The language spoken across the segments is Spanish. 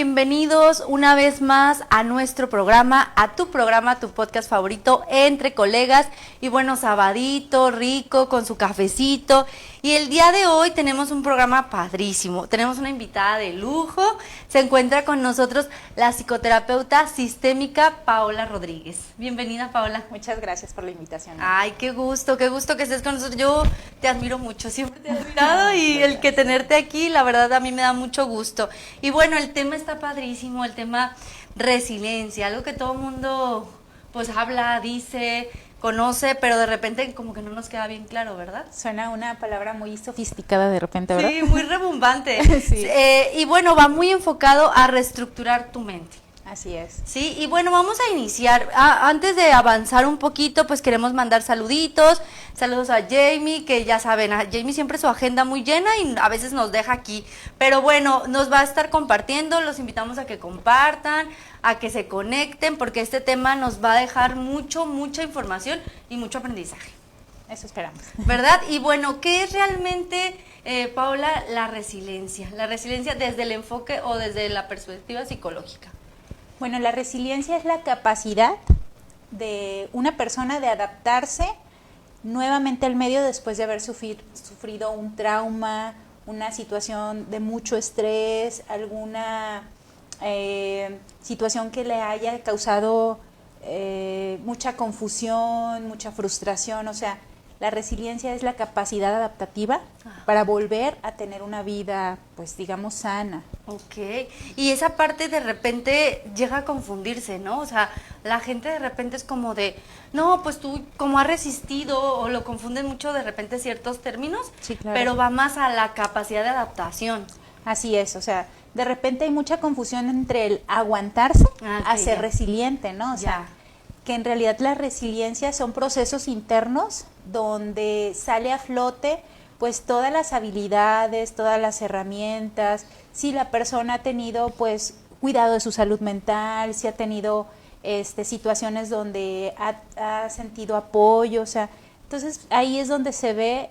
bienvenidos una vez más a nuestro programa, a tu programa, tu podcast favorito, Entre Colegas. Y bueno, sabadito, rico, con su cafecito. Y el día de hoy tenemos un programa padrísimo. Tenemos una invitada de lujo. Se encuentra con nosotros la psicoterapeuta sistémica Paola Rodríguez. Bienvenida, Paola. Muchas gracias por la invitación. Ay, qué gusto que estés con nosotros. Yo te admiro mucho, siempre te he admirado y el que tenerte aquí, la verdad, a mí me da mucho gusto. Y bueno, el tema está padrísimo, el tema resiliencia, algo que todo el mundo pues habla, dice, conoce, pero de repente como que no nos queda bien claro, ¿verdad? Suena una palabra muy sofisticada de repente, ¿verdad? Sí, muy rebumbante. Sí. Y bueno, va muy enfocado a reestructurar tu mente. Así es. Sí, y bueno, vamos a iniciar. Antes de avanzar un poquito, pues queremos mandar saluditos. Saludos a Jamie, que ya saben, a Jamie siempre su agenda muy llena y a veces nos deja aquí. Pero bueno, nos va a estar compartiendo, los invitamos a que compartan, a que se conecten, porque este tema nos va a dejar mucha información y mucho aprendizaje. Eso esperamos. ¿Verdad? Y bueno, ¿qué es realmente, Paola, la resiliencia? La resiliencia desde el enfoque o desde la perspectiva psicológica. Bueno, la resiliencia es la capacidad de una persona de adaptarse nuevamente al medio después de haber sufrido un trauma, una situación de mucho estrés, alguna situación que le haya causado mucha confusión, mucha frustración. O sea, la resiliencia es la capacidad adaptativa para volver a tener una vida, pues digamos, sana. Ok, y esa parte de repente llega a confundirse, ¿no? O sea, la gente de repente es como de, no, pues tú como has resistido, o lo confunden mucho de repente ciertos términos, Sí, claro. Pero va más a la capacidad de adaptación. Así es, o sea, de repente hay mucha confusión entre el aguantarse a ser resiliente, ¿no? O sea, que en realidad la resiliencia son procesos internos donde sale a flote pues todas las habilidades, todas las herramientas, si la persona ha tenido pues cuidado de su salud mental, si ha tenido situaciones donde ha sentido apoyo, o sea, entonces ahí es donde se ve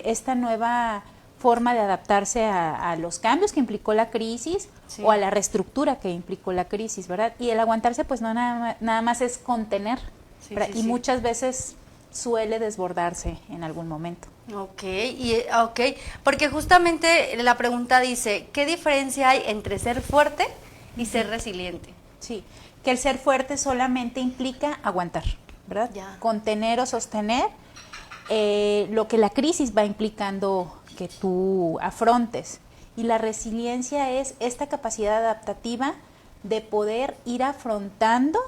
esta nueva forma de adaptarse a los cambios que implicó la crisis, sí, o a la reestructura que implicó la crisis, ¿verdad? Y el aguantarse pues no nada más es contener, sí, sí, y sí, muchas veces suele desbordarse en algún momento. Ok, porque justamente la pregunta dice, ¿qué diferencia hay entre ser fuerte y ser resiliente? Sí, que el ser fuerte solamente implica aguantar, ¿verdad? Ya. Contener o sostener lo que la crisis va implicando que tú afrontes. Y la resiliencia es esta capacidad adaptativa de poder ir afrontando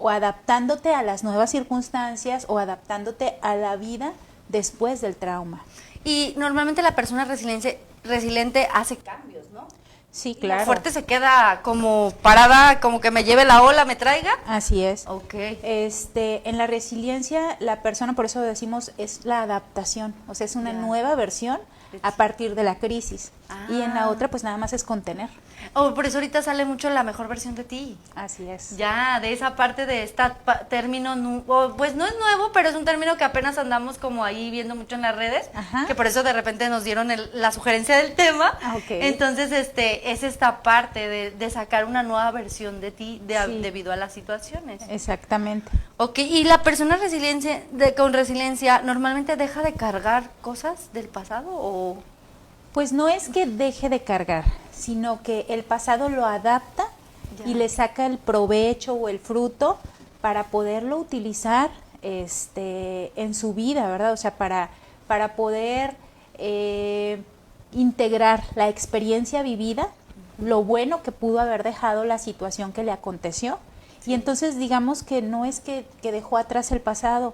o adaptándote a las nuevas circunstancias o adaptándote a la vida después del trauma. Y normalmente la persona resiliente hace cambios, ¿no? Sí, claro. La fuerte se queda como parada, como que me lleve la ola, me traiga. Así es. Ok. En la resiliencia, la persona, por eso decimos, es la adaptación. O sea, es una nueva versión a partir de la crisis. Y en la otra, pues nada más es contener. Por eso ahorita sale mucho la mejor versión de ti. Así es. Ya, de esa parte de este término, pues no es nuevo, pero es un término que apenas andamos como ahí viendo mucho en las redes, que por eso de repente nos dieron la sugerencia del tema. Okay. Entonces, es esta parte de sacar una nueva versión de ti debido a las situaciones. Exactamente. Ok, y la persona con resiliencia normalmente deja de cargar cosas del pasado o... Pues no es que deje de cargar, sino que el pasado lo adapta y le saca el provecho o el fruto para poderlo utilizar en su vida, ¿verdad? O sea, para poder integrar la experiencia vivida, lo bueno que pudo haber dejado la situación que le aconteció. Sí. Y entonces digamos que no es que dejó atrás el pasado,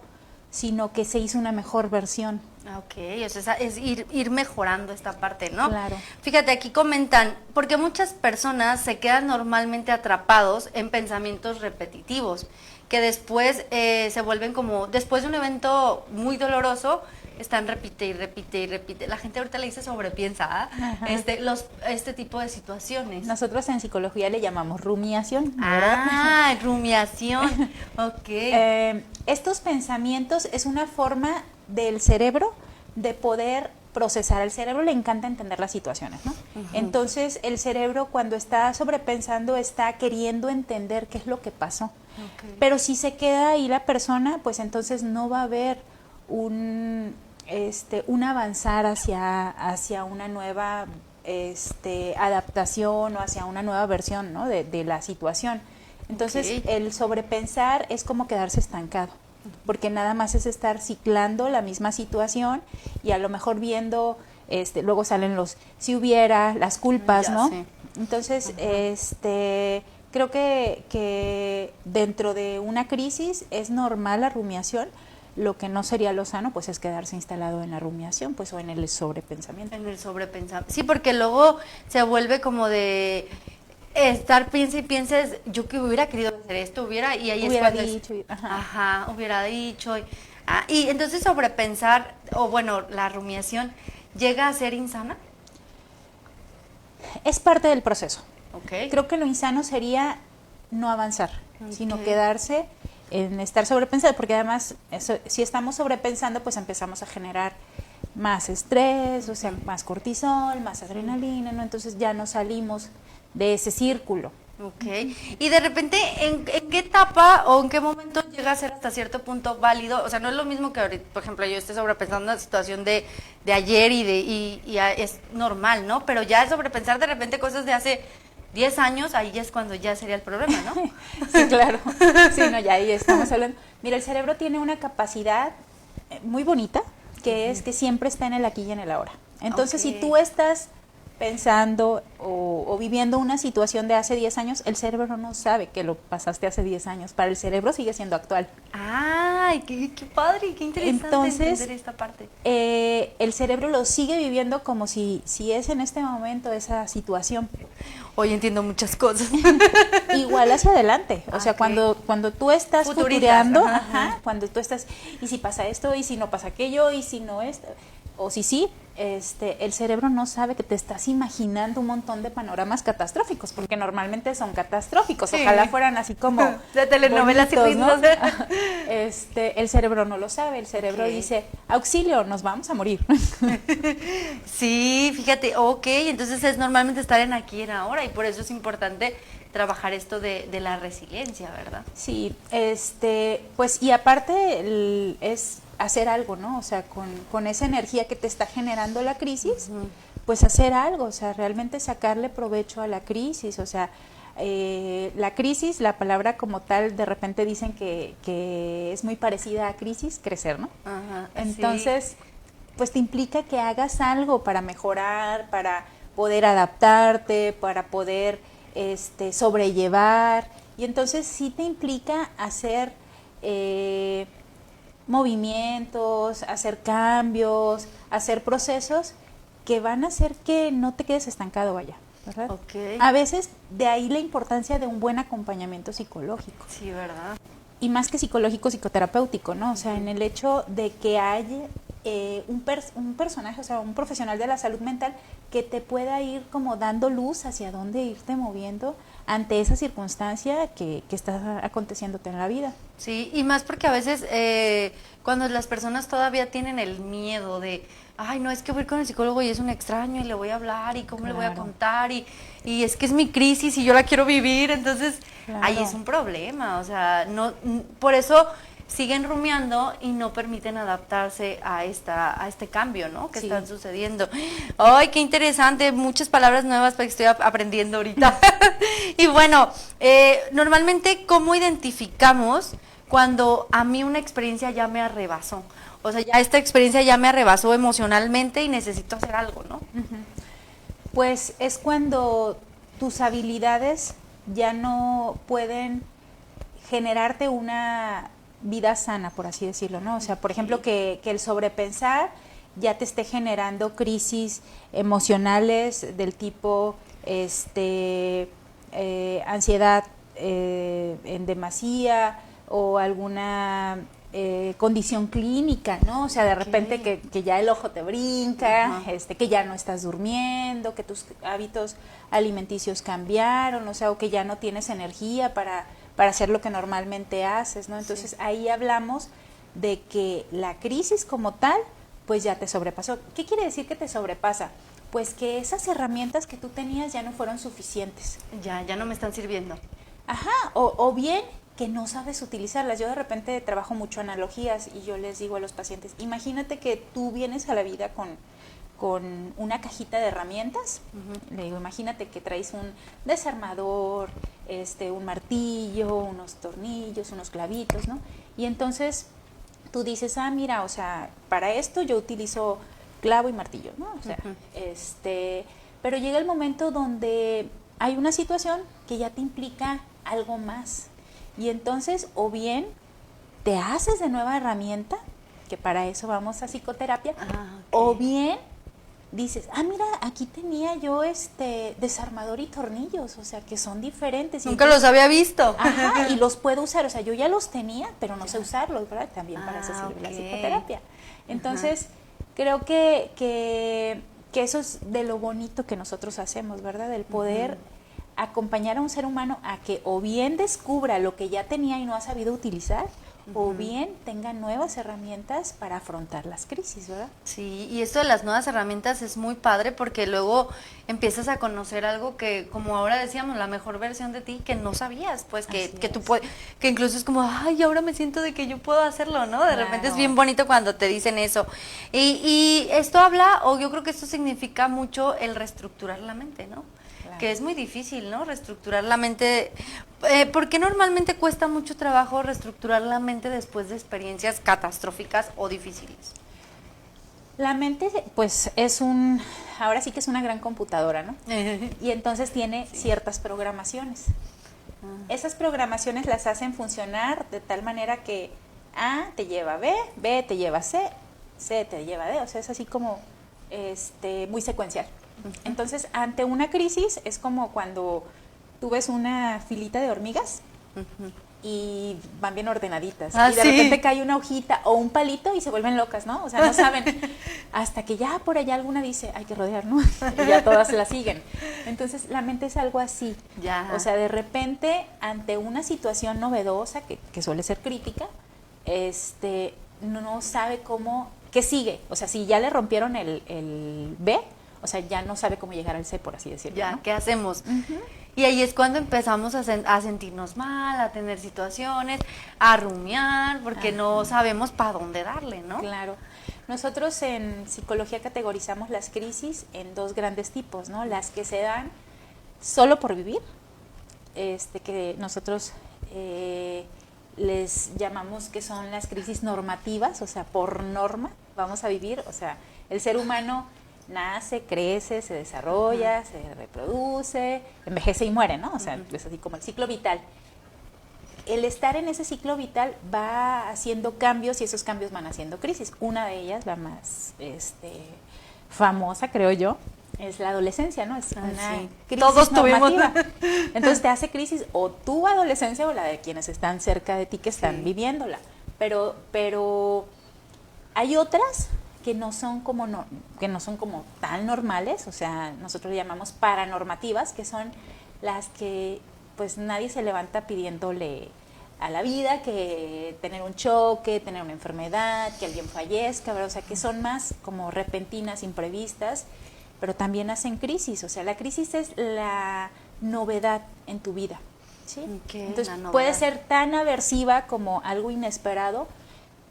sino que se hizo una mejor versión. Ok, o sea, es ir mejorando esta parte, ¿no? Claro. Fíjate, aquí comentan, porque muchas personas se quedan normalmente atrapados en pensamientos repetitivos, que después se vuelven como, después de un evento muy doloroso, están repite y repite y repite. La gente ahorita le dice sobrepiensa, este tipo de situaciones. Nosotros en psicología le llamamos rumiación, ¿verdad? Rumiación, ok. Estos pensamientos es una forma del cerebro de poder procesar. Al cerebro le encanta entender las situaciones, ¿no? Entonces, el cerebro cuando está sobrepensando está queriendo entender qué es lo que pasó. Pero si se queda ahí la persona, pues entonces no va a haber un avanzar hacia una nueva adaptación o hacia una nueva versión, ¿no? de la situación. Entonces, el sobrepensar es como quedarse estancado, porque nada más es estar ciclando la misma situación y a lo mejor viendo, luego salen los si hubiera, las culpas, ¿no? Sí. Entonces, creo que dentro de una crisis es normal la rumiación. Lo que no sería lo sano, pues, es quedarse instalado en la rumiación, pues, o en el sobrepensamiento. En el sobrepensamiento. Sí, porque luego se vuelve como de estar piensa y pienses, yo que hubiera querido hacer esto, y ahí hubiera es cuando dicho, hubiera dicho. Y entonces sobrepensar, o bueno, la rumiación, ¿llega a ser insana? Es parte del proceso. Okay. Creo que lo insano sería no avanzar, sino quedarse en estar sobrepensando, porque además si estamos sobrepensando, pues empezamos a generar más estrés, o sea, más cortisol, más adrenalina, ¿no? Entonces ya no salimos de ese círculo. Ok, y de repente, ¿en qué etapa o en qué momento llega a ser hasta cierto punto válido? O sea, no es lo mismo que ahorita, por ejemplo, yo esté sobrepensando una situación de ayer y es normal, ¿no? Pero ya sobrepensar de repente cosas de hace 10 años, ahí ya es cuando ya sería el problema, ¿no? Sí, claro. Sí, no, ya ahí estamos hablando. Mira, el cerebro tiene una capacidad muy bonita, que es que siempre está en el aquí y en el ahora. Entonces, si tú estás pensando o viviendo una situación de hace 10 años, el cerebro no sabe que lo pasaste hace 10 años. Para el cerebro sigue siendo actual. ¡Ay, qué padre! ¡Qué interesante! Entonces, entender esta parte! El cerebro lo sigue viviendo como si es en este momento esa situación. Hoy entiendo muchas cosas. Igual hacia adelante. O sea, cuando tú estás futureando, cuando tú estás, y si pasa esto, y si no pasa aquello, y si no esto, o si sí, el cerebro no sabe que te estás imaginando un montón de panoramas catastróficos, porque normalmente son catastróficos, ojalá fueran así como de telenovelas bonitos, ¿no? El cerebro no lo sabe, el cerebro dice, auxilio, nos vamos a morir. Sí, fíjate, entonces es normalmente estar en aquí y en ahora, y por eso es importante trabajar esto de la resiliencia, ¿verdad? Sí, pues, y aparte es hacer algo, ¿no? O sea, con esa energía que te está generando la crisis, pues hacer algo, o sea, realmente sacarle provecho a la crisis, o sea, la crisis, la palabra como tal, de repente dicen que es muy parecida a crisis, crecer, ¿no? Entonces, pues te implica que hagas algo para mejorar, para poder adaptarte, para poder sobrellevar, y entonces sí te implica hacer movimientos, hacer cambios, hacer procesos que van a hacer que no te quedes estancado, vaya, ¿verdad? A veces de ahí la importancia de un buen acompañamiento psicológico. Sí, ¿verdad? Y más que psicológico, psicoterapéutico, ¿no? O sea, en el hecho de que haya un personaje, o sea, un profesional de la salud mental que te pueda ir como dando luz hacia dónde irte moviendo ante esa circunstancia que está aconteciéndote en la vida. Sí, y más porque a veces cuando las personas todavía tienen el miedo de, ay, no, es que voy a ir con el psicólogo y es un extraño y le voy a hablar y cómo le voy a contar y es que es mi crisis y yo la quiero vivir, entonces ahí es un problema, o sea, no, por eso siguen rumiando y no permiten adaptarse a este cambio, ¿no? Que están sucediendo. ¡Ay, qué interesante! Muchas palabras nuevas que estoy aprendiendo ahorita. Y bueno, normalmente, ¿cómo identificamos cuando a mí una experiencia ya me arrebasó? O sea, ya esta experiencia ya me arrebasó emocionalmente y necesito hacer algo, ¿no? Pues es cuando tus habilidades ya no pueden generarte una vida sana, por así decirlo, ¿no? O sea, por ejemplo, que el sobrepensar ya te esté generando crisis emocionales del tipo ansiedad en demasía o alguna condición clínica, ¿no? O sea, de repente que ya el ojo te brinca, que ya no estás durmiendo, que tus hábitos alimenticios cambiaron, o sea, o que ya no tienes energía para hacer lo que normalmente haces, ¿no? Entonces ahí hablamos de que la crisis como tal pues ya te sobrepasó. ¿Qué quiere decir que te sobrepasa? Pues que esas herramientas que tú tenías ya no fueron suficientes. Ya no me están sirviendo. Ajá, o bien que no sabes utilizarlas. Yo de repente trabajo mucho analogías y yo les digo a los pacientes, imagínate que tú vienes a la vida con una cajita de herramientas. Le digo, imagínate que traes un desarmador, un martillo, unos tornillos, unos clavitos, ¿no? Y entonces tú dices, mira, o sea, para esto yo utilizo clavo y martillo, ¿no? O sea, pero llega el momento donde hay una situación que ya te implica algo más. Y entonces, o bien te haces de nueva herramienta, que para eso vamos a psicoterapia, okay. O bien dices, mira, aquí tenía yo desarmador y tornillos, o sea, que son diferentes. Nunca los había visto. Ajá, y los puedo usar, o sea, yo ya los tenía, pero no sé usarlos, ¿verdad? También para eso sirve la psicoterapia. Entonces, creo que eso es de lo bonito que nosotros hacemos, ¿verdad? El poder acompañar a un ser humano a que o bien descubra lo que ya tenía y no ha sabido utilizar, o bien tenga nuevas herramientas para afrontar las crisis, ¿verdad? Sí, y esto de las nuevas herramientas es muy padre porque luego empiezas a conocer algo que, como ahora decíamos, la mejor versión de ti que no sabías, pues que tú puedes, que incluso es como, ahora me siento de que yo puedo hacerlo, ¿no? De repente es bien bonito cuando te dicen eso. Y esto habla, o yo creo que esto significa mucho el reestructurar la mente, ¿no? Que es muy difícil, ¿no? Reestructurar la mente. ¿Por qué normalmente cuesta mucho trabajo reestructurar la mente después de experiencias catastróficas o difíciles? La mente, pues, ahora sí que es una gran computadora, ¿no? Y entonces tiene ciertas programaciones. Esas programaciones las hacen funcionar de tal manera que A te lleva a B, B te lleva a C, C te lleva a D, o sea, es así como muy secuencial. Entonces, ante una crisis es como cuando tú ves una filita de hormigas y van bien ordenadidas y de repente cae una hojita o un palito y se vuelven locas, ¿no? O sea, no saben, hasta que ya por allá alguna dice, hay que rodear, ¿no? Y ya todas la siguen. Entonces, la mente es algo así. O sea, de repente, ante una situación novedosa que suele ser crítica, no sabe qué sigue. O sea, si ya le rompieron el B, o sea, ya no sabe cómo llegar al C, por así decirlo. Ya, ¿no? ¿Qué hacemos? Y ahí es cuando empezamos a sentirnos mal, a tener situaciones, a rumiar, porque no sabemos para dónde darle, ¿no? Claro. Nosotros en psicología categorizamos las crisis en dos grandes tipos, ¿no? Las que se dan solo por vivir, que nosotros les llamamos que son las crisis normativas, o sea, por norma vamos a vivir, o sea, el ser humano nace, crece, se desarrolla, se reproduce, envejece y muere, ¿no? O sea, es así como el ciclo vital. El estar en ese ciclo vital va haciendo cambios y esos cambios van haciendo crisis. Una de ellas, la más famosa, creo yo, es la adolescencia, ¿no? Es una crisis Todos normativa. Entonces te hace crisis o tu adolescencia o la de quienes están cerca de ti que están viviéndola. Pero hay otras que no son como tan normales, o sea, nosotros le llamamos paranormativas, que son las que pues nadie se levanta pidiéndole a la vida que tener un choque, tener una enfermedad, que alguien fallezca, ¿verdad? O sea, que son más como repentinas, imprevistas, pero también hacen crisis, o sea, la crisis es la novedad en tu vida, ¿sí? Entonces puede ser tan aversiva como algo inesperado,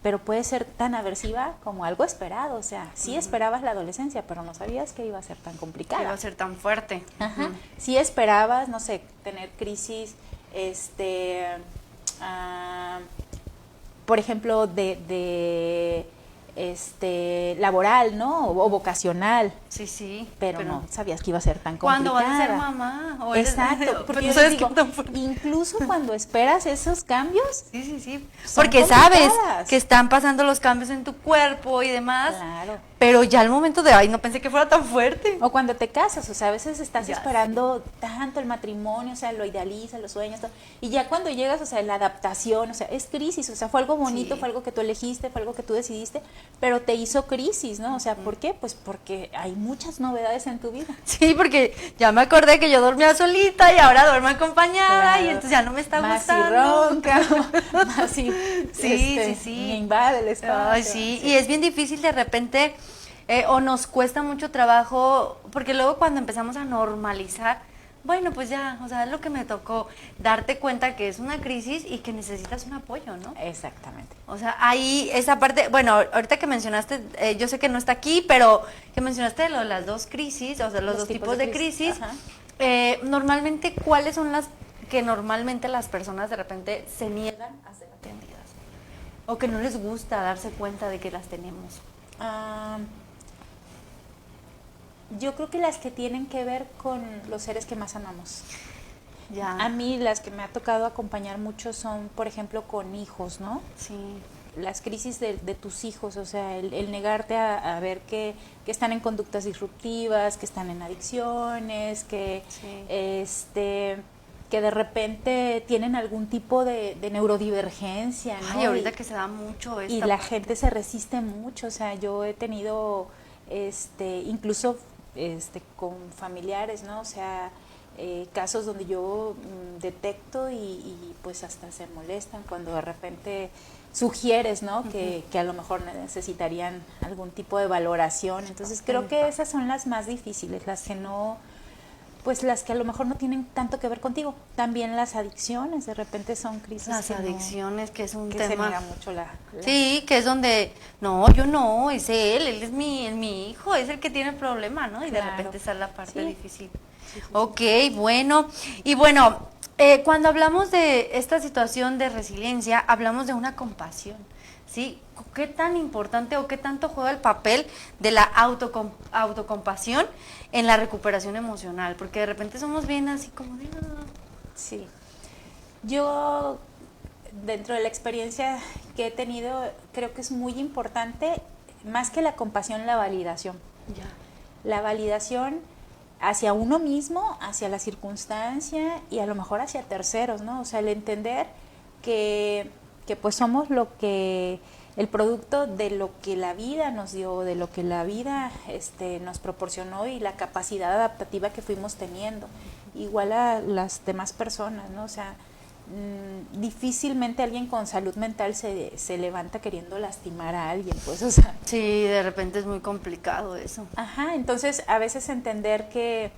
pero puede ser tan aversiva como algo esperado, o sea, sí esperabas la adolescencia, pero no sabías que iba a ser tan complicada. Que iba a ser tan fuerte. Sí esperabas, no sé, tener crisis, por ejemplo, de laboral, ¿no? O vocacional. Sí. Pero no sabías que iba a ser tan complicada. ¿Cuándo vas a ser mamá? Exacto, porque yo digo, incluso cuando esperas esos cambios. Sí. Porque sabes que están pasando los cambios en tu cuerpo y demás. Claro. pero ya al momento de, ay, no pensé que fuera tan fuerte. O cuando te casas, o sea, a veces estás esperando tanto el matrimonio, o sea, lo idealizas, lo sueñas, todo, y ya cuando llegas, o sea, la adaptación, o sea, es crisis, o sea, fue algo bonito, fue algo que tú elegiste, fue algo que tú decidiste, pero te hizo crisis, ¿no? O sea, ¿por qué? Pues porque hay muchas novedades en tu vida. Sí, porque ya me acordé que yo dormía solita y ahora duermo acompañada, y entonces ya no me está gustando. Ronca, más sí, me invade el espacio. Ay, sí, y es bien difícil de repente, o nos cuesta mucho trabajo, porque luego cuando empezamos a normalizar, bueno, pues ya, o sea, es lo que me tocó, darte cuenta que es una crisis y que necesitas un apoyo, ¿no? Exactamente. O sea, ahí esa parte, bueno, ahorita que mencionaste, yo sé que no está aquí, pero que mencionaste lo de las dos crisis, o sea, los dos tipos de crisis, normalmente, ¿cuáles son las que normalmente las personas de repente se niegan a ser atendidas? O que no les gusta darse cuenta de que las tenemos. Yo creo que las que tienen que ver con los seres que más amamos. Ya. A mí las que me ha tocado acompañar mucho son, por ejemplo, con hijos, ¿no? Sí. Las crisis de tus hijos, o sea, el negarte a ver que están en conductas disruptivas, que están en adicciones, que que de repente tienen algún tipo de neurodivergencia, ¿no? Ay, ahorita que se da mucho esta y la gente se resiste mucho, o sea, yo he tenido incluso con familiares, ¿no? O sea, casos donde yo detecto y pues hasta se molestan cuando de repente sugieres, ¿no? Que a lo mejor necesitarían algún tipo de valoración. Entonces creo que esas son las más difíciles, las que no, pues las que a lo mejor no tienen tanto que ver contigo. También las adicciones, de repente son crisis. Las adicciones, que es un que tema. Se mira mucho Sí, que es donde, no, yo no, es él es mi hijo, es el que tiene el problema, ¿no? Y de repente esa es la parte difícil. Sí. Ok, bueno. Y bueno, cuando hablamos de esta situación de resiliencia, hablamos de una compasión, ¿sí? ¿Qué tan importante o qué tanto juega el papel de la autocompasión en la recuperación emocional? Porque de repente somos bien así como de... Sí. Yo, dentro de la experiencia que he tenido, creo que es muy importante, más que la compasión, la validación. Ya. La validación hacia uno mismo, hacia la circunstancia y a lo mejor hacia terceros, ¿no? O sea, el entender que pues somos el producto de lo que la vida nos dio, de lo que la vida nos proporcionó y la capacidad adaptativa que fuimos teniendo, igual a las demás personas, ¿no? O sea, difícilmente alguien con salud mental se levanta queriendo lastimar a alguien, pues, o sea. Sí, de repente es muy complicado eso. Ajá, entonces a veces entender que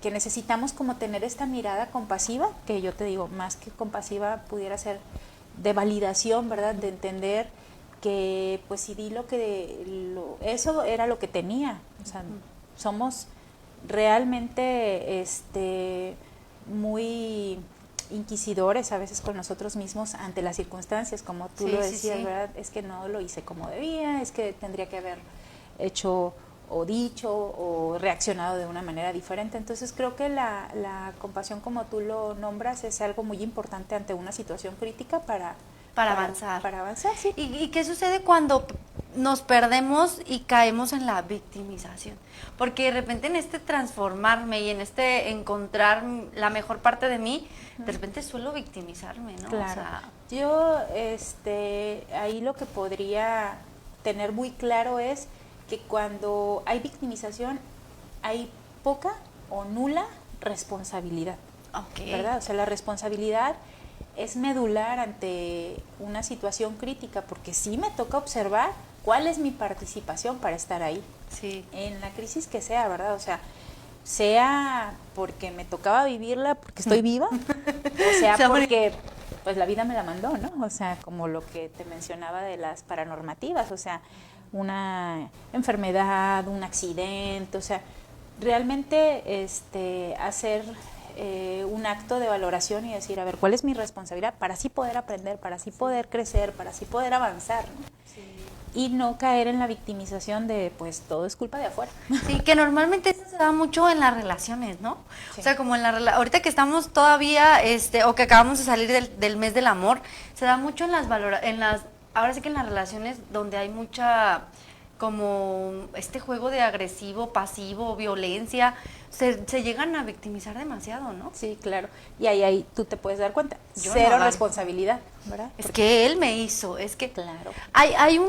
necesitamos como tener esta mirada compasiva, que yo te digo, más que compasiva pudiera ser de validación, ¿verdad? De entender que pues si di eso era lo que tenía, o sea, somos realmente muy inquisidores a veces con nosotros mismos ante las circunstancias, como tú lo decías, ¿verdad? Es que no lo hice como debía, es que tendría que haber hecho o dicho o reaccionado de una manera diferente. Entonces creo que la compasión, como tú lo nombras, es algo muy importante ante una situación crítica para avanzar. Para avanzar, sí. ¿Y qué sucede cuando nos perdemos y caemos en la victimización? Porque de repente en este transformarme y en este encontrar la mejor parte de mí, de repente suelo victimizarme, ¿no? Claro. O sea, yo ahí lo que podría tener muy claro es que cuando hay victimización hay poca o nula responsabilidad, ¿verdad? O sea, la responsabilidad es medular ante una situación crítica, porque sí me toca observar cuál es mi participación para estar ahí, en la crisis que sea, ¿verdad? O sea porque me tocaba vivirla porque estoy viva, o sea porque pues la vida me la mandó, ¿no? O sea, como lo que te mencionaba de las paranormativas, o sea, una enfermedad, un accidente, o sea, realmente hacer un acto de valoración y decir, a ver, ¿cuál es mi responsabilidad para así poder aprender, para así poder crecer, para así poder avanzar, ¿no? Sí. Y no caer en la victimización de, pues, todo es culpa de afuera. Sí, que normalmente eso se da mucho en las relaciones, ¿no? Sí. O sea, como ahorita que estamos todavía, o que acabamos de salir del mes del amor, se da mucho en las ahora sí que en las relaciones donde hay mucha, como este juego de agresivo, pasivo, violencia, se llegan a victimizar demasiado, ¿no? Sí, claro. Y ahí tú te puedes dar cuenta. Yo Cero no, responsabilidad, ¿verdad? Es que él me hizo, es que Claro. hay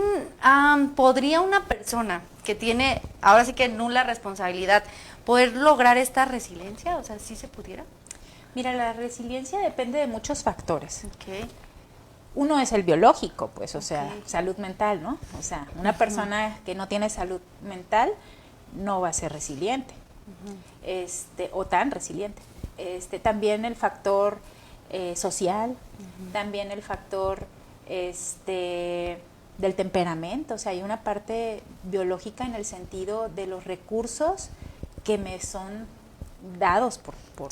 podría una persona que tiene, ahora sí que nula responsabilidad, poder lograr esta resiliencia, o sea, ¿sí se pudiera? Mira, la resiliencia depende de muchos factores. Okay. Uno es el biológico, pues, o sea, Okay. salud mental, ¿no? O sea, una persona que no tiene salud mental no va a ser resiliente, o tan resiliente. También el factor social, también el factor del temperamento, o sea, hay una parte biológica en el sentido de los recursos que me son dados por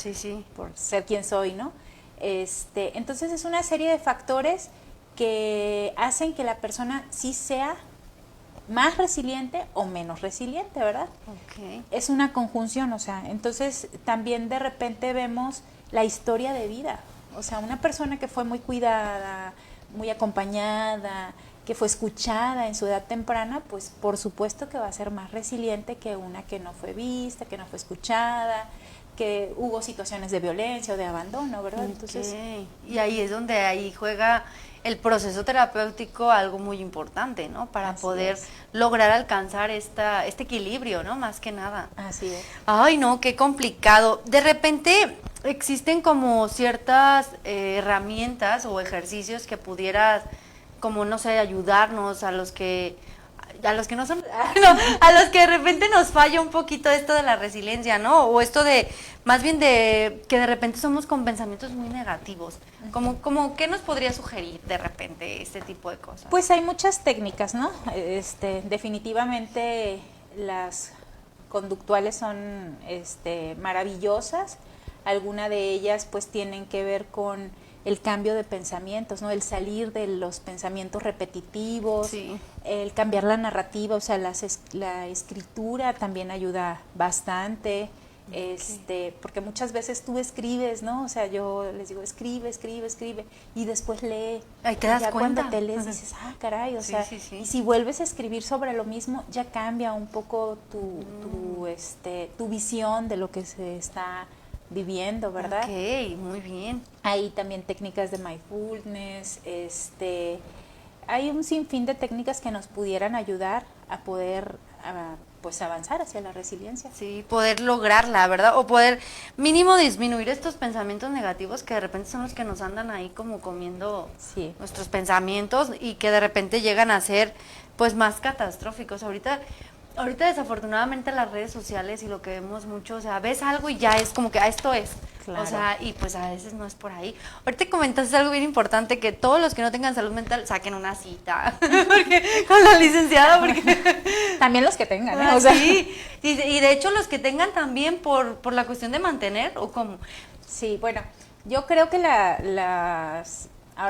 ser quien soy, ¿no? Entonces es una serie de factores que hacen que la persona sí sea más resiliente o menos resiliente, ¿verdad? Okay. Es una conjunción, o sea, entonces también de repente vemos la historia de vida, o sea, una persona que fue muy cuidada, muy acompañada, que fue escuchada en su edad temprana, pues por supuesto que va a ser más resiliente que una que no fue vista, que no fue escuchada, que hubo situaciones de violencia o de abandono, ¿verdad? Okay. Entonces, y ahí es donde ahí juega el proceso terapéutico algo muy importante, ¿no? Para poder lograr alcanzar este equilibrio, ¿no? Más que nada. Así es. Ay, no, qué complicado. De repente existen como ciertas herramientas o ejercicios que pudieras, como no sé, ayudarnos a los que no son, no, a los que de repente nos falla un poquito esto de la resiliencia, ¿no? O esto de, más bien de que de repente somos con pensamientos muy negativos. Como ¿qué nos podría sugerir de repente este tipo de cosas? Pues hay muchas técnicas, ¿no? Definitivamente las conductuales son maravillosas. Algunas de ellas pues tienen que ver con el cambio de pensamientos, ¿no? El salir de los pensamientos repetitivos, sí. El cambiar la narrativa, o sea, la escritura también ayuda bastante, okay. Porque muchas veces tú escribes, ¿no? O sea, yo les digo, escribe, y después lee. Ahí te das ya cuenta. Cuando te lees dices, caray, o sea, sí. y si vuelves a escribir sobre lo mismo, ya cambia un poco tu visión de lo que se está viviendo, ¿verdad? Ok, muy bien. Hay también técnicas de mindfulness, hay un sinfín de técnicas que nos pudieran ayudar a poder pues avanzar hacia la resiliencia. Sí, poder lograrla, ¿verdad? O poder mínimo disminuir estos pensamientos negativos que de repente son los que nos andan ahí como comiendo nuestros pensamientos y que de repente llegan a ser pues más catastróficos. Ahorita desafortunadamente las redes sociales y lo que vemos mucho, o sea, ves algo y ya es como que esto es. Claro. O sea, y pues a veces no es por ahí. Ahorita comentaste algo bien importante, que todos los que no tengan salud mental saquen una cita porque, con la licenciada. Porque también los que tengan, ¿eh? O sea. Sí, y de hecho los que tengan también por la cuestión de mantener, ¿o cómo? Sí, bueno, yo creo que ahora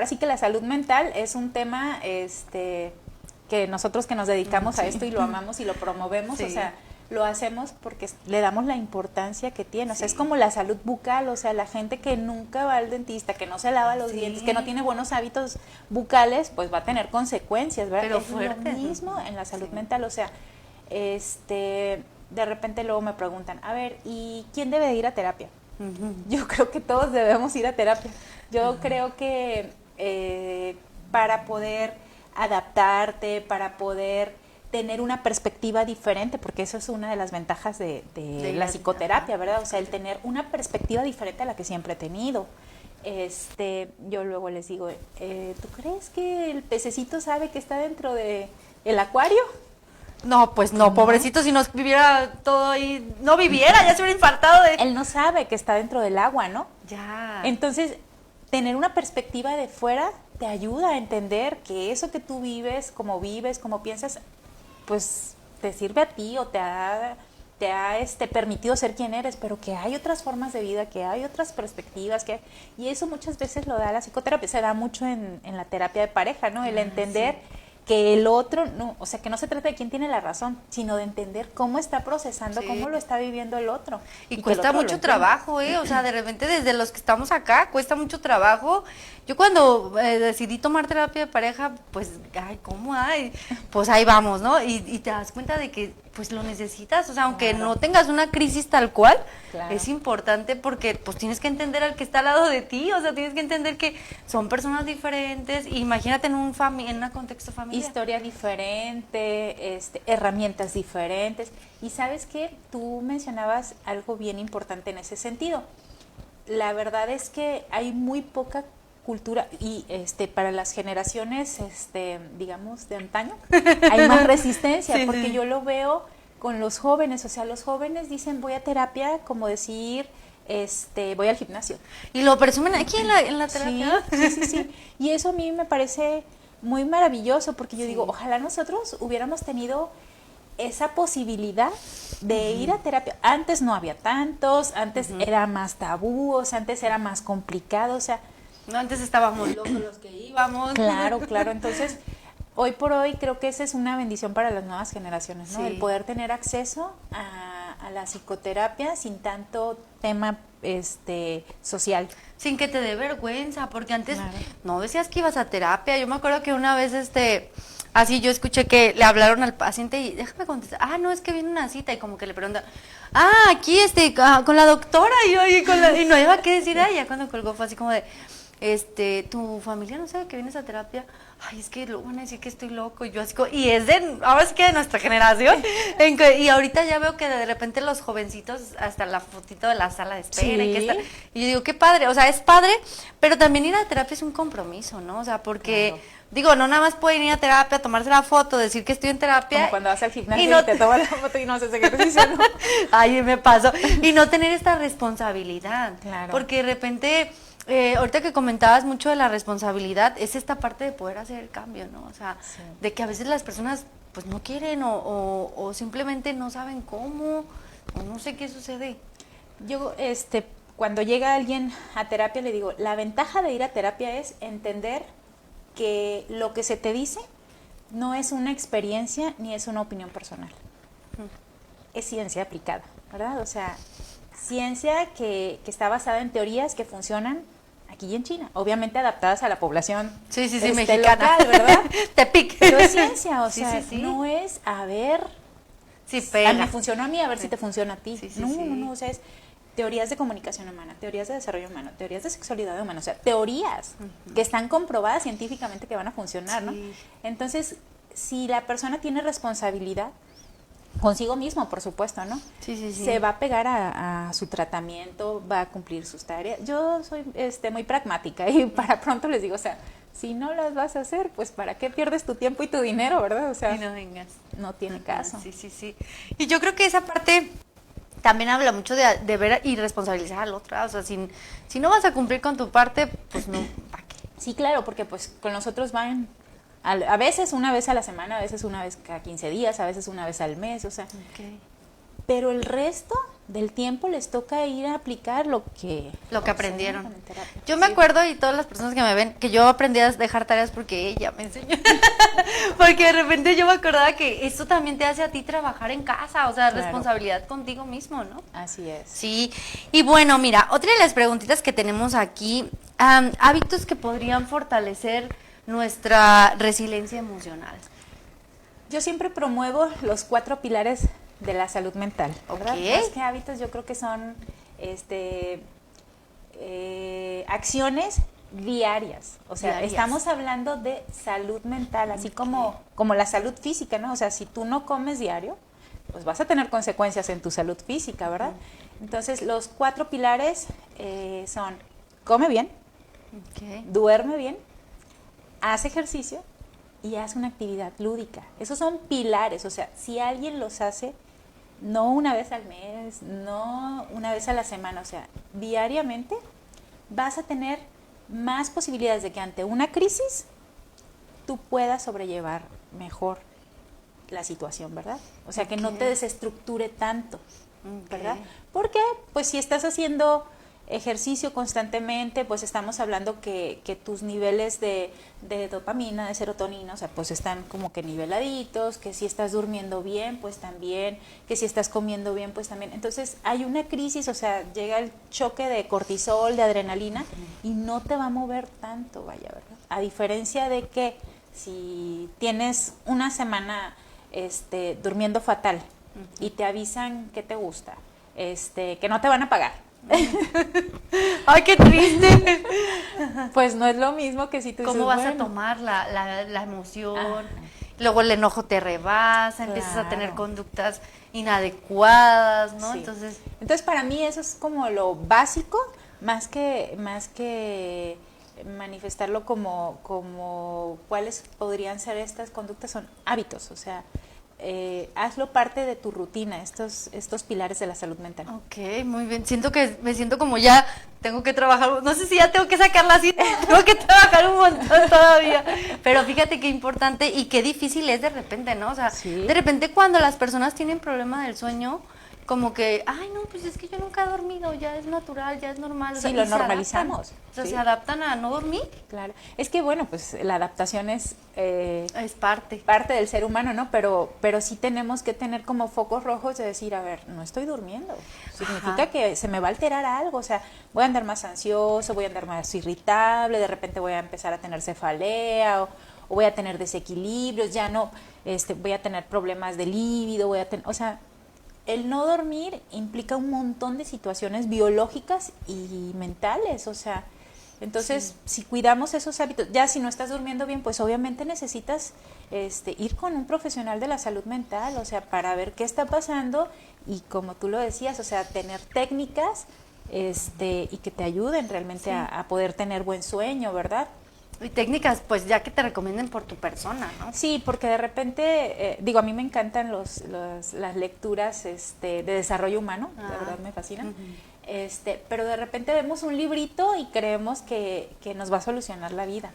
sí que la salud mental es un tema, que nosotros que nos dedicamos a esto y lo amamos y lo promovemos, o sea, lo hacemos porque le damos la importancia que tiene, o sea, es como la salud bucal, o sea, la gente que nunca va al dentista, que no se lava los dientes, que no tiene buenos hábitos bucales, pues va a tener consecuencias, ¿verdad? Pero es fuerte. Lo mismo en la salud mental, o sea, de repente luego me preguntan, a ver, ¿y quién debe de ir a terapia? Yo creo que todos debemos ir a terapia. Yo creo que para poder adaptarte, para poder tener una perspectiva diferente, porque eso es una de las ventajas de la psicoterapia, ¿verdad? O sea, el tener una perspectiva diferente a la que siempre he tenido. Yo luego les digo, ¿tú crees que el pececito sabe que está dentro de el acuario? No, pues no, pobrecito, si nos viviera todo ahí, no viviera, ya se hubiera infartado de... Él no sabe que está dentro del agua, ¿no? Ya. Entonces, tener una perspectiva de fuera te ayuda a entender que eso que tú vives, como piensas, pues te sirve a ti o te ha permitido ser quien eres, pero que hay otras formas de vida, que hay otras perspectivas, y eso muchas veces lo da la psicoterapia, se da mucho en la terapia de pareja, ¿no? El entender que el otro, no, o sea, que no se trata de quién tiene la razón, sino de entender cómo está procesando, cómo lo está viviendo el otro. Y cuesta mucho trabajo, o sea, de repente desde los que estamos acá, cuesta mucho trabajo. Yo cuando decidí tomar terapia de pareja, pues, ay, ¿cómo hay? Pues ahí vamos, ¿no? Y te das cuenta de que, pues, lo necesitas, o sea, aunque no tengas una crisis tal cual, es importante porque, pues, tienes que entender al que está al lado de ti, o sea, tienes que entender que son personas diferentes, imagínate en un contexto familiar. Historia diferente, herramientas diferentes. Y ¿sabes qué? Tú mencionabas algo bien importante en ese sentido. La verdad es que hay muy poca cultura y para las generaciones digamos de antaño hay más resistencia, porque yo lo veo con los jóvenes, o sea, los jóvenes dicen voy a terapia como decir voy al gimnasio y lo presumen aquí en la terapia. Sí. Y eso a mí me parece muy maravilloso, porque yo digo, ojalá nosotros hubiéramos tenido esa posibilidad de ir a terapia. Antes no había tantos, antes era más tabú, o sea, antes era más complicado, o sea, no, antes estábamos locos los que íbamos. Claro, entonces hoy por hoy creo que esa es una bendición para las nuevas generaciones, ¿no? El poder tener acceso a la psicoterapia sin tanto tema social. Sin que te dé vergüenza, porque antes no decías que ibas a terapia. Yo me acuerdo que una vez así yo escuché que le hablaron al paciente y déjame contestar, no, es que viene una cita, y como que le pregunta, aquí con la doctora, y no iba a qué decir, ya cuando colgó fue así como de, tu familia no sabe que vienes a terapia. Ay, es que lo van a decir que estoy loco, y yo así y ahora sí que de nuestra generación, y ahorita ya veo que de repente los jovencitos, hasta la fotito de la sala de espera, y yo digo, qué padre, o sea, es padre, pero también ir a terapia es un compromiso, ¿no? O sea, porque, digo, no nada más pueden ir a terapia, tomarse la foto, decir que estoy en terapia. Como cuando vas al gimnasio y te tomas la foto y no haces ejercicio, ¿no? Ay, me pasó, y no tener esta responsabilidad, porque de repente... ahorita que comentabas mucho de la responsabilidad, es esta parte de poder hacer el cambio, ¿no? O sea, de que a veces las personas pues no quieren o simplemente no saben cómo, o no sé qué sucede. Yo, cuando llega alguien a terapia, le digo, la ventaja de ir a terapia es entender que lo que se te dice no es una experiencia ni es una opinión personal. Es ciencia aplicada, ¿verdad? O sea, ciencia que está basada en teorías que funcionan aquí y en China, obviamente adaptadas a la población mexicana, local, ¿verdad? Tepic. Pero es ciencia, o sea, no es a ver si pega. A mí funcionó a mí, a ver si te funciona a ti. No, o sea, es teorías de comunicación humana, teorías de desarrollo humano, teorías de sexualidad humana, o sea, teorías que están comprobadas científicamente que van a funcionar, ¿no? Entonces, si la persona tiene responsabilidad consigo mismo, por supuesto, ¿no? Se va a pegar a su tratamiento, va a cumplir sus tareas. Yo soy muy pragmática y para pronto les digo, o sea, si no las vas a hacer, pues ¿para qué pierdes tu tiempo y tu dinero, verdad? O sea, y no vengas. No tiene caso. Sí. Y yo creo que esa parte también habla mucho de ver y responsabilizar al otro, o sea, si no vas a cumplir con tu parte, pues no, ¿para qué? Sí, claro, porque pues con nosotros van a veces una vez a la semana, a veces una vez cada 15 días, a veces una vez al mes, o sea. Pero el resto del tiempo les toca ir a aplicar lo que aprendieron. Yo me acuerdo, y todas las personas que me ven, que yo aprendí a dejar tareas porque ella me enseñó. Porque de repente yo me acordaba que esto también te hace a ti trabajar en casa, o sea, responsabilidad contigo mismo, ¿no? Así es. Sí, y bueno, mira, otra de las preguntitas que tenemos aquí, hábitos que podrían fortalecer nuestra resiliencia emocional. Yo siempre promuevo los 4 pilares de la salud mental, ¿verdad? Más que hábitos, yo creo que son acciones diarias. O sea, estamos hablando de salud mental, así como la salud física, ¿no? O sea, si tú no comes diario, pues vas a tener consecuencias en tu salud física, ¿verdad? Entonces, los 4 pilares son: come bien, duerme bien, haz ejercicio y haz una actividad lúdica. Esos son pilares, o sea, si alguien los hace, no una vez al mes, no una vez a la semana, o sea, diariamente, vas a tener más posibilidades de que ante una crisis tú puedas sobrellevar mejor la situación, ¿verdad? O sea, que no te desestructure tanto, ¿verdad? Porque, pues, si estás haciendo ejercicio constantemente, pues estamos hablando que tus niveles de dopamina, de serotonina, o sea, pues están como que niveladitos, que si estás durmiendo bien, pues también, que si estás comiendo bien, pues también. Entonces hay una crisis, o sea, llega el choque de cortisol, de adrenalina, y no te va a mover tanto, vaya, ¿verdad? A diferencia de que si tienes una semana durmiendo fatal y te avisan que te gusta, que no te van a pagar. ¡Ay, qué triste! Pues no es lo mismo que si tú ¿Cómo dices, vas a tomar la emoción? Luego el enojo te rebasa, empiezas a tener conductas inadecuadas, ¿no? Sí. Entonces para mí eso es como lo básico, más que manifestarlo como cuáles podrían ser estas conductas, son hábitos, o sea, hazlo parte de tu rutina, estos pilares de la salud mental. Ok, muy bien. Me siento como ya tengo que trabajar, no sé si ya tengo que sacar la cita, tengo que trabajar un montón todavía. Pero fíjate qué importante y qué difícil es de repente, ¿no? O sea, de repente cuando las personas tienen problema del sueño, como que, ay, no, pues es que yo nunca he dormido, ya es natural, ya es normal. Sí, lo normalizamos. O sea, se adaptan a no dormir. Claro. Es que, bueno, pues la adaptación es parte del ser humano, ¿no? Pero sí tenemos que tener como focos rojos de decir, a ver, no estoy durmiendo. Significa que se me va a alterar algo, o sea, voy a andar más ansioso, voy a andar más irritable, de repente voy a empezar a tener cefalea o voy a tener desequilibrios, ya no, voy a tener problemas de líbido, o sea, el no dormir implica un montón de situaciones biológicas y mentales, o sea, entonces si cuidamos esos hábitos, ya si no estás durmiendo bien, pues obviamente necesitas ir con un profesional de la salud mental, o sea, para ver qué está pasando y como tú lo decías, o sea, tener técnicas y que te ayuden realmente a poder tener buen sueño, ¿verdad? Y técnicas, pues ya que te recomienden por tu persona, ¿no? Sí, porque de repente, a mí me encantan las lecturas de desarrollo humano, de verdad me fascinan. Pero de repente vemos un librito y creemos que nos va a solucionar la vida.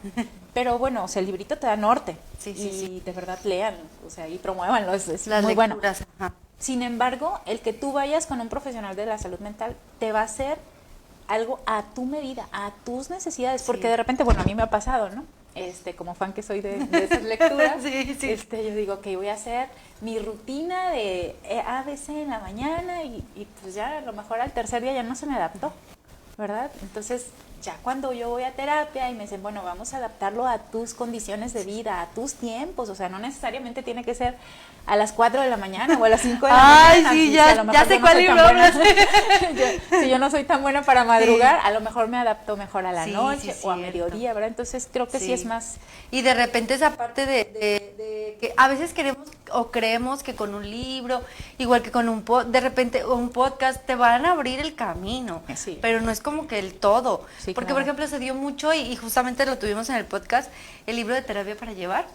Pero bueno, o sea, el librito te da norte. Sí. De verdad lean, o sea, y promuévanlo, es las muy lecturas, bueno. Ajá. Sin embargo, el que tú vayas con un profesional de la salud mental te va a hacer algo a tu medida, a tus necesidades, porque de repente, bueno, a mí me ha pasado, ¿no? Como fan que soy de esas lecturas, yo digo que voy a hacer mi rutina de ABC en la mañana y pues ya a lo mejor al tercer día ya no se me adaptó, ¿verdad? Entonces, ya cuando yo voy a terapia y me dicen, bueno, vamos a adaptarlo a tus condiciones de vida, a tus tiempos, o sea, no necesariamente tiene que ser a las 4 de la mañana o a las 5 de la mañana. Ay, sí, ya sé cuál libro hablas. Si yo no soy tan buena para madrugar, a lo mejor me adapto mejor a la noche o a mediodía, ¿verdad? Entonces creo que sí es más. Y de repente esa parte de que a veces queremos o creemos que con un libro, igual que con de repente un podcast, te van a abrir el camino, pero no es como que el todo. Porque, claro, por ejemplo, se dio mucho y justamente lo tuvimos en el podcast, el libro de terapia para llevar,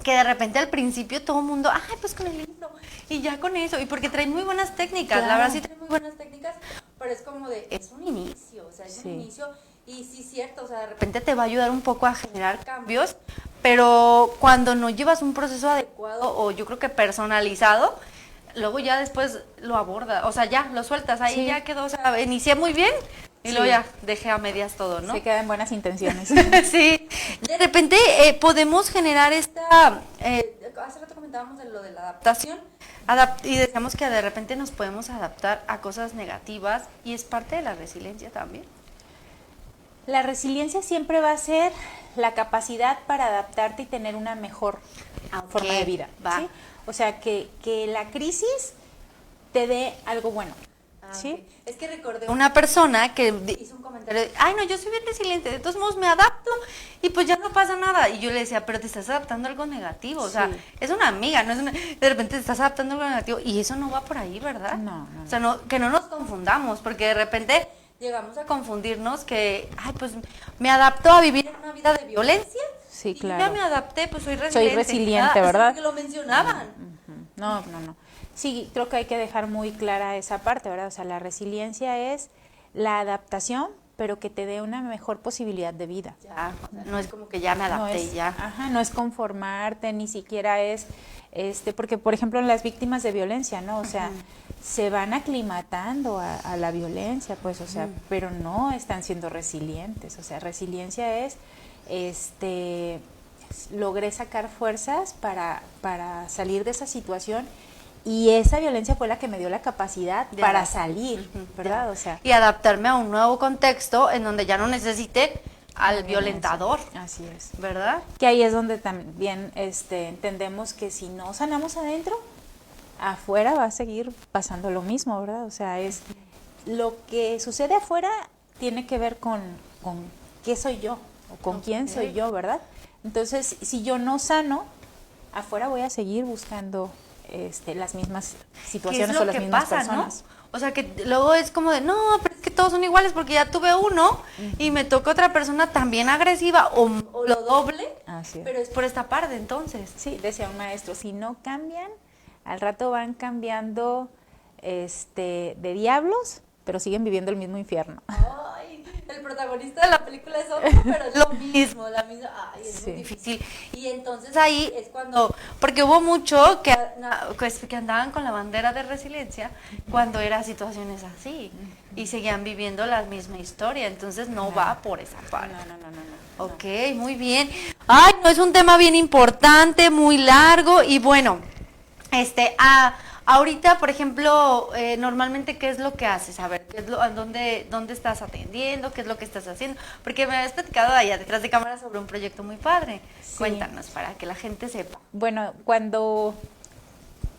que de repente al principio todo el mundo, ay, pues con el libro, y ya con eso, y porque trae muy buenas técnicas, la verdad sí trae muy buenas técnicas, pero es como es un inicio, o sea, es un inicio, y sí es cierto, o sea, de repente te va a ayudar un poco a generar cambios, pero cuando no llevas un proceso adecuado, o yo creo que personalizado, luego ya después lo aborda, o sea, ya lo sueltas, ahí ya quedó, o sea, inicié muy bien, y luego ya dejé a medias todo, ¿no? Se quedan buenas intenciones. Sí. De repente podemos generar esta... hace rato comentábamos de lo de la adaptación. Y decíamos que de repente nos podemos adaptar a cosas negativas y es parte de la resiliencia también. La resiliencia siempre va a ser la capacidad para adaptarte y tener una mejor forma de vida. ¿Sí? O sea, que la crisis te dé algo bueno. ¿Sí? Es que recordé una persona que hizo un comentario de, ay, no, yo soy bien resiliente, de todos modos me adapto y pues ya no pasa nada. Y yo le decía, pero te estás adaptando a algo negativo, o sea, es una amiga, no es de repente te estás adaptando a algo negativo y eso no va por ahí, ¿verdad? No. O sea, que no nos confundamos, porque de repente llegamos a confundirnos que, ay, pues me adapto a vivir en una vida de violencia. Sí, claro. Y ya me adapté, pues soy resiliente. Soy resiliente, ¿verdad? Que lo mencionaban. No. Sí, creo que hay que dejar muy clara esa parte, ¿verdad? O sea, la resiliencia es la adaptación, pero que te dé una mejor posibilidad de vida. Ya, o sea, no es como que ya me adapté y ya. Ajá, no es conformarte, ni siquiera es, porque por ejemplo en las víctimas de violencia, ¿no? O sea, se van aclimatando a la violencia, pues, o sea, pero no están siendo resilientes. O sea, resiliencia es, logré sacar fuerzas para salir de esa situación, y esa violencia fue la que me dio la capacidad para salir, ¿verdad? O sea, y adaptarme a un nuevo contexto en donde ya no necesite al violentador. Así es. ¿Verdad? Que ahí es donde también entendemos que si no sanamos adentro, afuera va a seguir pasando lo mismo, ¿verdad? O sea, es lo que sucede afuera tiene que ver con qué soy yo o con quién soy yo, ¿verdad? Entonces, si yo no sano, afuera voy a seguir buscando las mismas situaciones o las mismas personas. ¿No? O sea, que luego es como de, no, pero es que todos son iguales porque ya tuve uno y me toca otra persona también agresiva o lo doble, pero es por esta parte entonces. Sí, decía un maestro, si no cambian, al rato van cambiando de diablos, pero siguen viviendo el mismo infierno. Ay, el protagonista de la película es otro, pero es lo mismo, la misma. Ay, es muy difícil. Y entonces ahí es cuando, porque hubo mucho que andaban con la bandera de resiliencia cuando eran situaciones así y seguían viviendo la misma historia, entonces no va por esa parte. No. Ok, muy bien. Ay, no, es un tema bien importante, muy largo y bueno, ahorita, por ejemplo, normalmente, ¿qué es lo que haces? A ver, ¿dónde estás atendiendo? ¿Qué es lo que estás haciendo? Porque me habías platicado allá detrás de cámara sobre un proyecto muy padre. Sí. Cuéntanos para que la gente sepa. Bueno, cuando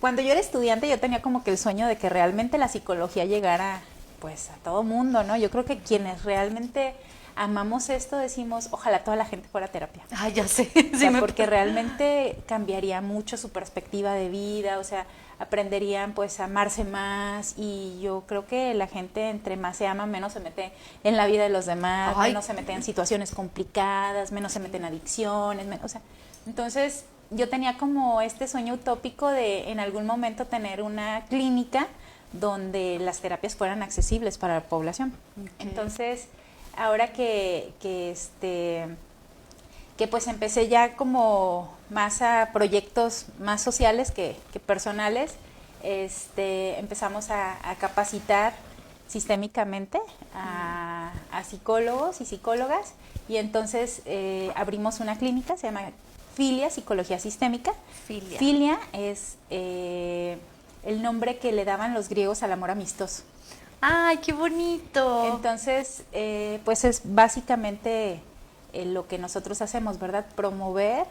yo era estudiante, yo tenía como que el sueño de que realmente la psicología llegara, pues, a todo mundo, ¿no? Yo creo que quienes realmente amamos esto decimos, ojalá toda la gente fuera a terapia. Ah, ya sé. O sea, porque realmente cambiaría mucho su perspectiva de vida, o sea, aprenderían pues a amarse más, y yo creo que la gente entre más se ama, menos se mete en la vida de los demás, menos se mete en situaciones complicadas, menos se mete en adicciones, o sea, entonces yo tenía como este sueño utópico de en algún momento tener una clínica donde las terapias fueran accesibles para la población. Okay. Entonces, ahora que pues empecé ya como más a proyectos más sociales que personales, empezamos a capacitar sistémicamente a psicólogos y psicólogas, y entonces abrimos una clínica, se llama Filia Psicología Sistémica. Filia es el nombre que le daban los griegos al amor amistoso. ¡Ay, qué bonito! Entonces, pues es básicamente lo que nosotros hacemos, ¿verdad? Promover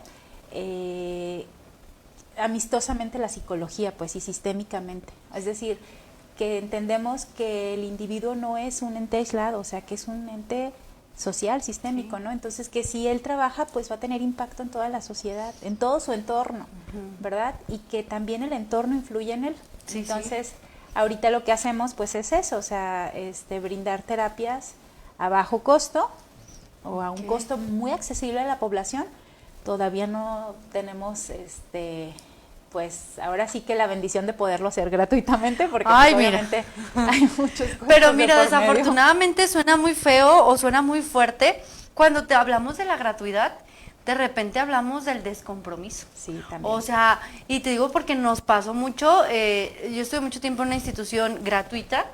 amistosamente la psicología, pues, y sistémicamente. Es decir, que entendemos que el individuo no es un ente aislado, o sea, que es un ente social, sistémico, ¿no? Entonces, que si él trabaja, pues va a tener impacto en toda la sociedad, en todo su entorno, ¿verdad? Y que también el entorno influye en él. Sí, entonces, ahorita lo que hacemos, pues, es eso, o sea, brindar terapias a bajo costo o a un costo muy accesible a la población. Todavía no tenemos, pues, ahora sí que la bendición de poderlo hacer gratuitamente, porque pues, obviamente hay muchos costos. Pero mira, desafortunadamente suena muy feo o suena muy fuerte cuando te hablamos de la gratuidad. De repente hablamos del descompromiso. Sí, también. O sea, y te digo porque nos pasó mucho, yo estuve mucho tiempo en una institución gratuita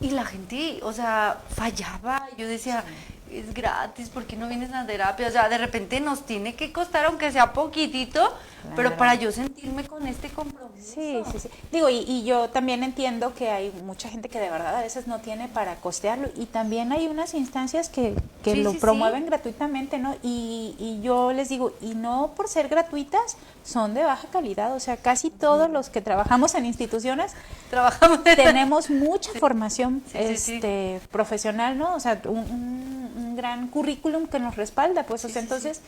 y la gente, o sea, fallaba. Yo decía, es gratis, ¿por qué no vienes a terapia? O sea, de repente nos tiene que costar, aunque sea poquitito, claro, pero para yo sentirme con este compromiso. Sí. Digo, y yo también entiendo que hay mucha gente que de verdad a veces no tiene para costearlo, y también hay unas instancias que lo promueven gratuitamente, ¿no? Y yo les digo, y no por ser gratuitas, son de baja calidad, o sea, casi todos los que trabajamos en instituciones tenemos mucha formación profesional, ¿no? O sea, un gran currículum que nos respalda, pues, o sea, entonces,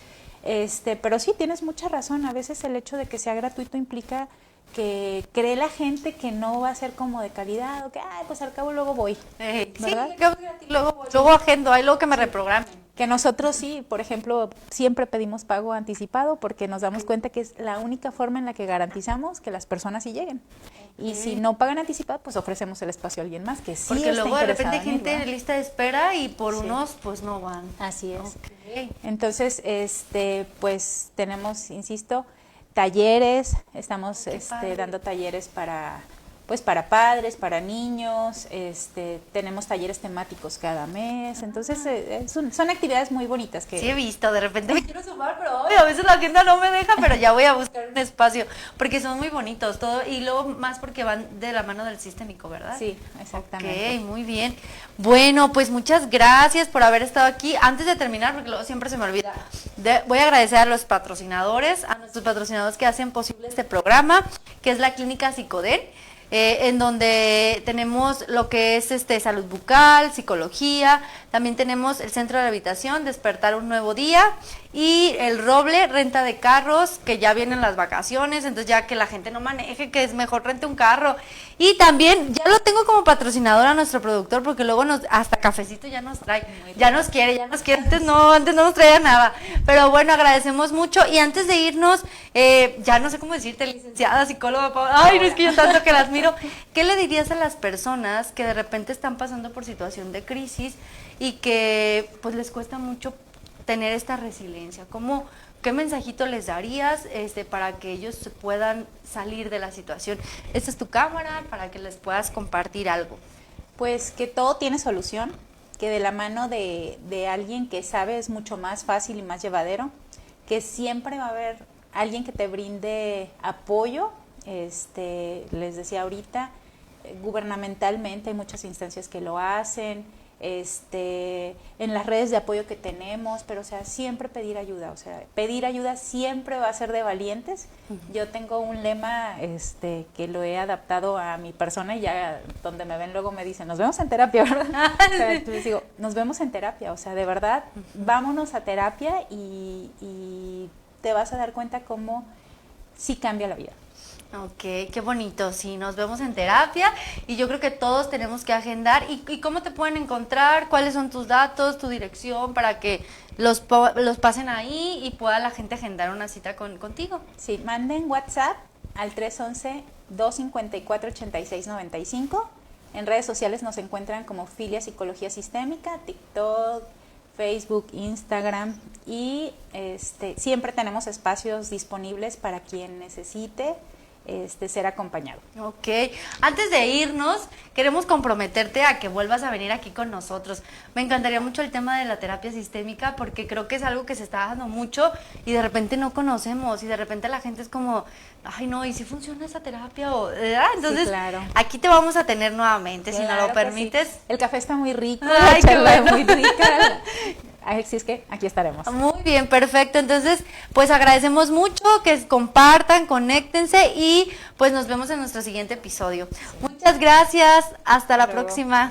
pero sí, tienes mucha razón, a veces el hecho de que sea gratuito implica que cree la gente que no va a ser como de calidad, o que, pues al cabo luego voy, ¿verdad? Sí, luego agendo, hay luego que me reprogramen. Que nosotros sí, por ejemplo, siempre pedimos pago anticipado porque nos damos cuenta que es la única forma en la que garantizamos que las personas sí lleguen. Y si no pagan anticipado, pues ofrecemos el espacio a alguien más que sí porque está luego de repente hay en gente en lista de espera y por unos pues no van. Así es. Entonces, pues tenemos, insisto, talleres, estamos dando talleres para pues para padres, para niños, tenemos talleres temáticos cada mes, entonces son actividades muy bonitas que... Sí he visto, de repente me quiero sumar, pero a veces la agenda no me deja, pero ya voy a buscar un espacio, porque son muy bonitos todo, y luego más porque van de la mano del sistémico, ¿verdad? Sí, exactamente. Ok, muy bien. Bueno, pues muchas gracias por haber estado aquí. Antes de terminar, porque luego siempre se me olvida, voy a agradecer a los patrocinadores, a nuestros patrocinadores que hacen posible este programa, que es la Clínica Psicoden, en donde tenemos lo que es salud bucal, psicología, también tenemos el Centro de Rehabilitación, Despertar un Nuevo Día, y el Roble, renta de carros, que ya vienen las vacaciones, entonces ya que la gente no maneje, que es mejor rente un carro. Y también ya lo tengo como patrocinador a nuestro productor, porque luego hasta cafecito ya nos trae, ya nos quiere, antes no nos traía nada. Pero bueno, agradecemos mucho, y antes de irnos, ya no sé cómo decirte, licenciada, psicóloga, ay, no es que yo tanto que las miro, ¿qué le dirías a las personas que de repente están pasando por situación de crisis y que pues les cuesta mucho tener esta resiliencia? ¿Qué mensajito les darías para que ellos puedan salir de la situación? Esta es tu cámara para que les puedas compartir algo. Pues que todo tiene solución, que de la mano de alguien que sabe es mucho más fácil y más llevadero, que siempre va a haber alguien que te brinde apoyo. Les decía ahorita, gubernamentalmente hay muchas instancias que lo hacen, en las redes de apoyo que tenemos, pero o sea, siempre pedir ayuda, pedir ayuda siempre va a ser de valientes. Yo tengo un lema que lo he adaptado a mi persona, y ya donde me ven luego me dicen, nos vemos en terapia, ¿verdad? Entonces digo, nos vemos en terapia, de verdad, vámonos a terapia y te vas a dar cuenta cómo sí cambia la vida. Ok, qué bonito, sí, nos vemos en terapia, y yo creo que todos tenemos que agendar. ¿Y cómo te pueden encontrar? ¿Cuáles son tus datos, tu dirección, para que los pasen ahí y pueda la gente agendar una cita contigo? Sí, manden WhatsApp al 311-254-8695. En redes sociales nos encuentran como Filia Psicología Sistémica, TikTok, Facebook, Instagram, y siempre tenemos espacios disponibles para quien necesite ser acompañado. Ok, antes de irnos, queremos comprometerte a que vuelvas a venir aquí con nosotros. Me encantaría mucho el tema de la terapia sistémica, porque creo que es algo que se está dando mucho y de repente no conocemos, y de repente la gente es como, ay no, ¿y si funciona esa terapia? Entonces, sí, claro, aquí te vamos a tener nuevamente, claro, si nos lo permites. Sí. El café está muy rico, la charla es muy rica. Así es que aquí estaremos. Muy bien, perfecto. Entonces, pues agradecemos mucho que compartan, conéctense, y pues nos vemos en nuestro siguiente episodio. Sí. Muchas gracias. Hasta la próxima.